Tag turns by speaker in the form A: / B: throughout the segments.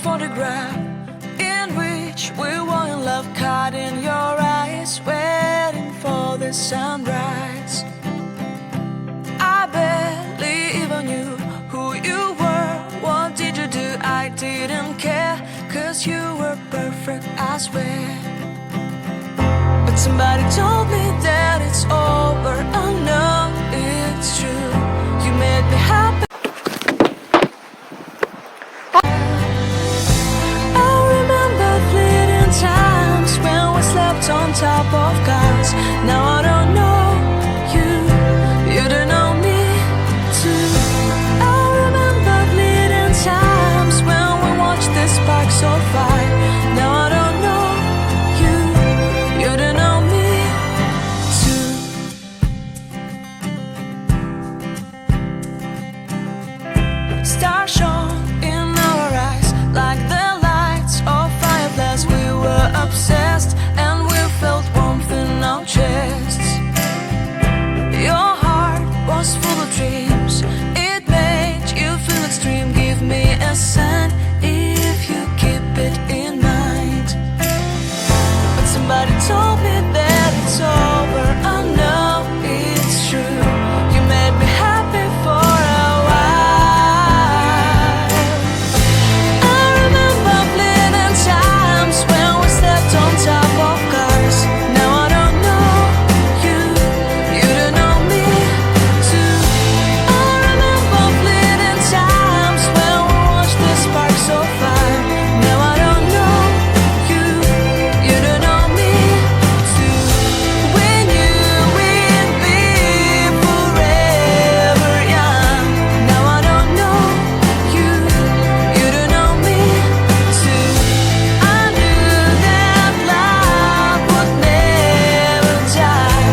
A: photograph in which we were in love, caught in your eyes, waiting for the sunrise. I barely even knew who you were. What did you do? I didn't care, 'cause you were perfect, I swear. But somebody told me that it's over. I know it's true. You made me happy. I remember fleeting times when we slept on top of cars. Now I don't know you, you don't know me too. I remember fleeting times when we watched the sparks so fire. Now I don't know you, you don't know me too. Stars shone in our eyes like the lights of fireflies. We were obsessed and we felt warmth in our chests. Your heart was full of dreams. It made you feel extreme. Give me a sign if you keep it in mind. But somebody told me that it's over. I know it's true. You made me happy for a while. I remember fleeting times when we slept on top of cars. Now I don't know you, you don't know me too. I remember fleeting times when we watched the sparks so fire. Now I don't know you, you don't know me too. We knew we'd be forever young. Now I don't know you, you don't know me too. I knew that love would never die.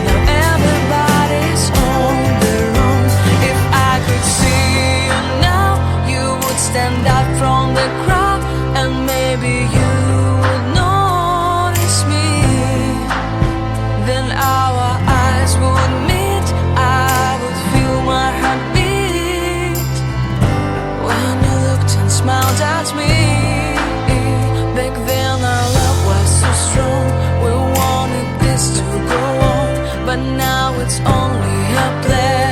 A: Now everybody's on their own. If I could see you now, you would stand out from the crowd, and maybe you would notice me. Then our eyes would meet. I would feel my heart beat when you looked and smiled at me. Back then our love was so strong. We wanted this to go on, but now it's only a play.